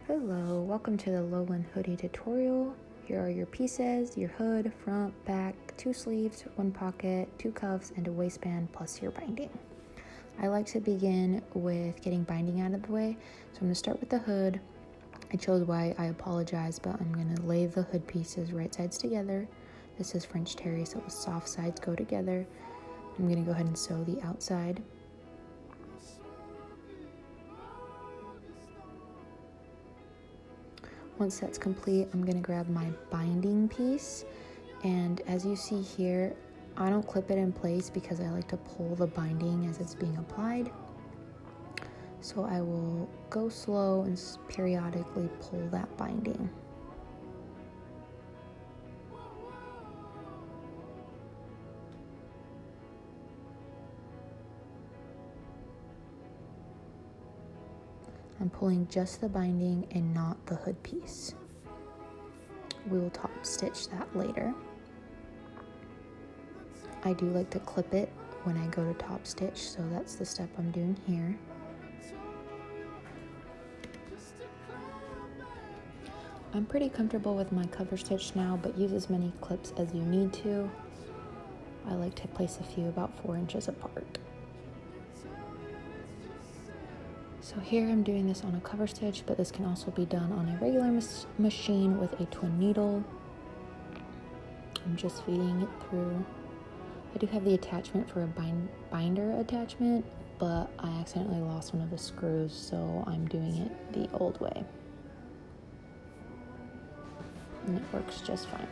Hello, welcome to the lowland hoodie tutorial. Here are your pieces: your hood, front, back, 2 sleeves, 1 pocket, 2 cuffs, and a waistband plus your binding. I like to begin with getting binding out of the way, so I'm going to start with the hood. I chose white, I apologize, but I'm going to lay the hood pieces right sides together. This is French terry, so the soft sides go together. I'm going to go ahead and sew the outside. Once that's complete, I'm going to grab my binding piece, and as you see here, I don't clip it in place because I like to pull the binding as it's being applied. So I will go slow and periodically pull that binding. I'm pulling just the binding and not the hood piece. We will top stitch that later. I do like to clip it when I go to top stitch, so that's the step I'm doing here. I'm pretty comfortable with my cover stitch now, but use as many clips as you need to. I like to place a few about 4 inches apart. So here I'm doing this on a cover stitch, but this can also be done on a regular machine with a twin needle. I'm just feeding it through. I do have the attachment for a binder attachment, but I accidentally lost one of the screws, so I'm doing it the old way. And it works just fine.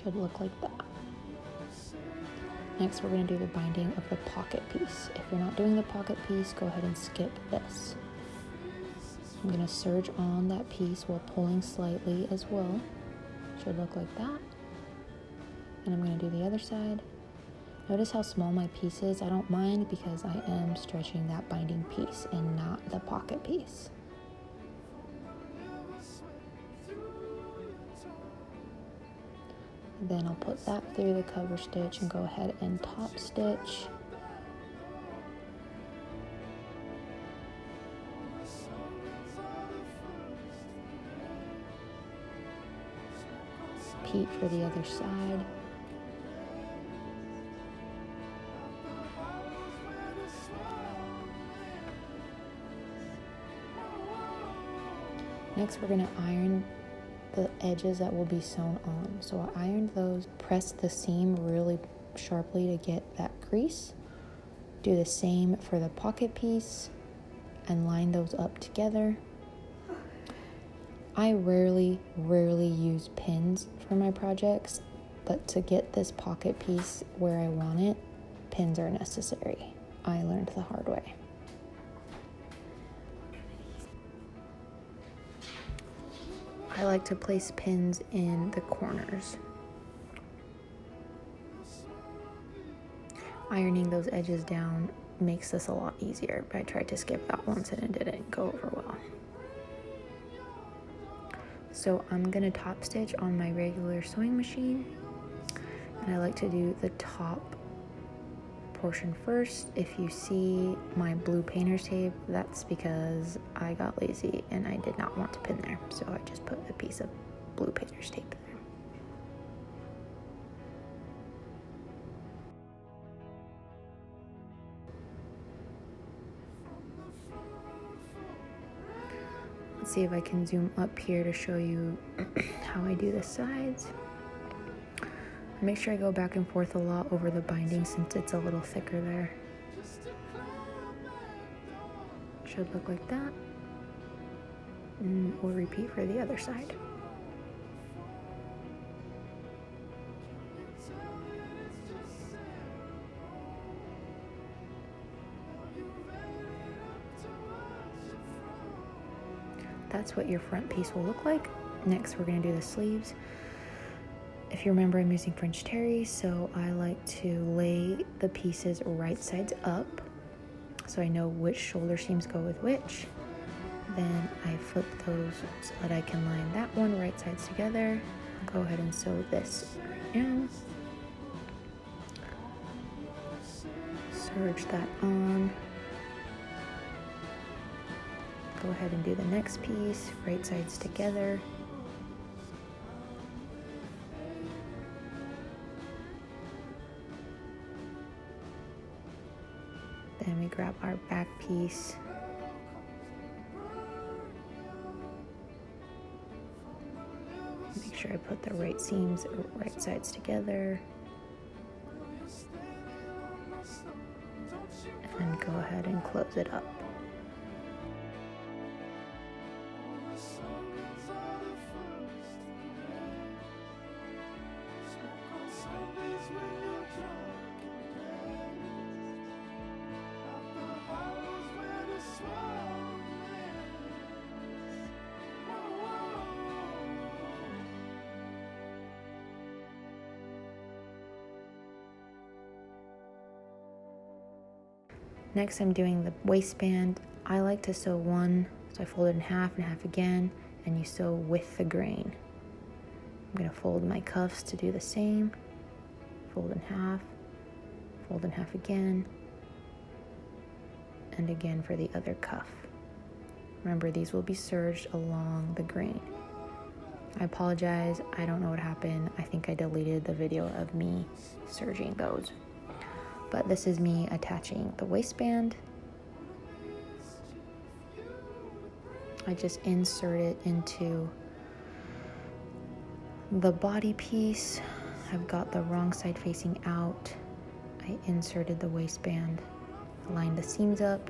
Should look like that. Next, we're going to do the binding of the pocket piece. If you're not doing the pocket piece, go ahead and skip this. I'm going to serge on that piece while pulling slightly as well. Should look like that. And I'm going to do the other side. Notice how small my piece is. I don't mind because I am stretching that binding piece and not the pocket piece. Then I'll put that through the cover stitch and go ahead and top stitch. Repeat for the other side. Next, we're going to iron the edges that will be sewn on. So I ironed those, press the seam really sharply to get that crease. Do the same for the pocket piece and line those up together. I rarely use pins for my projects, but to get this pocket piece where I want it, pins are necessary. I learned the hard way. I like to place pins in the corners. Ironing those edges down makes this a lot easier, but I tried to skip that once and it didn't go over well. So I'm going to top stitch on my regular sewing machine, and I like to do the top portion first. If you see my blue painter's tape, that's because I got lazy and I did not want to pin there, so I just put a piece of blue painter's tape there. Let's see if I can zoom up here to show you how I do the sides. Make sure I go back and forth a lot over the binding since it's a little thicker there. Should look like that. And we'll repeat for the other side. That's what your front piece will look like. Next, we're going to do the sleeves. If you remember, I'm using French terry, so I like to lay the pieces right sides up so I know which shoulder seams go with which. Then I flip those so that I can line that one right sides together. I'll go ahead and sew this right now. Serge that on. Go ahead and do the next piece, right sides together. Then we grab our back piece. Make sure I put the right seams, right sides together. And go ahead and close it up. Next, I'm doing the waistband. I like to sew one, so I fold it in half and half again, and you sew with the grain. I'm gonna fold my cuffs to do the same. Fold in half again, and again for the other cuff. Remember, these will be serged along the grain. I apologize, I don't know what happened. I think I deleted the video of me serging those. But this is me attaching the waistband. I just insert it into the body piece. I've got the wrong side facing out. I inserted the waistband, line the seams up,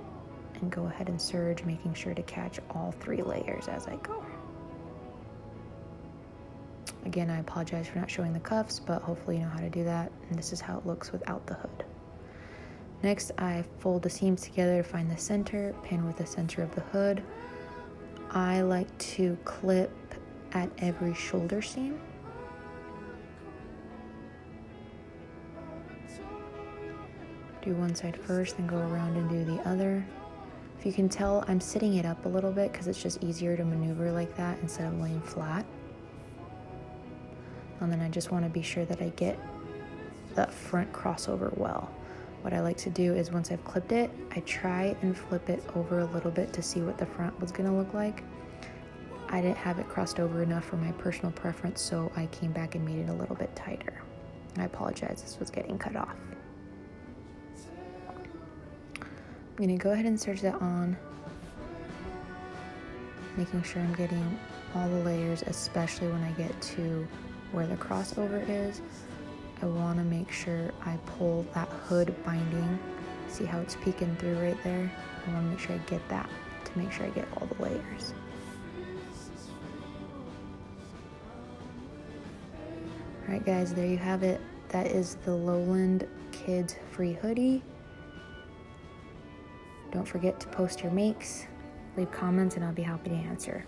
and go ahead and serge, making sure to catch all 3 layers as I go. Again, I apologize for not showing the cuffs, but hopefully you know how to do that. And this is how it looks without the hood. Next, I fold the seams together to find the center, pin with the center of the hood. I like to clip at every shoulder seam. Do one side first, then go around and do the other. If you can tell, I'm sitting it up a little bit because it's just easier to maneuver like that instead of laying flat. And then I just want to be sure that I get that front crossover well. What I like to do is once I've clipped it, I try and flip it over a little bit to see what the front was gonna look like. I didn't have it crossed over enough for my personal preference, so I came back and made it a little bit tighter. I apologize, this was getting cut off. I'm gonna go ahead and serge that on, making sure I'm getting all the layers, especially when I get to where the crossover is. I want to make sure I pull that hood binding. See how it's peeking through right there? I want to make sure I get that to make sure I get all the layers. Alright guys, there you have it. That is the Lowland Kids Free Hoodie. Don't forget to post your makes, leave comments, and I'll be happy to answer.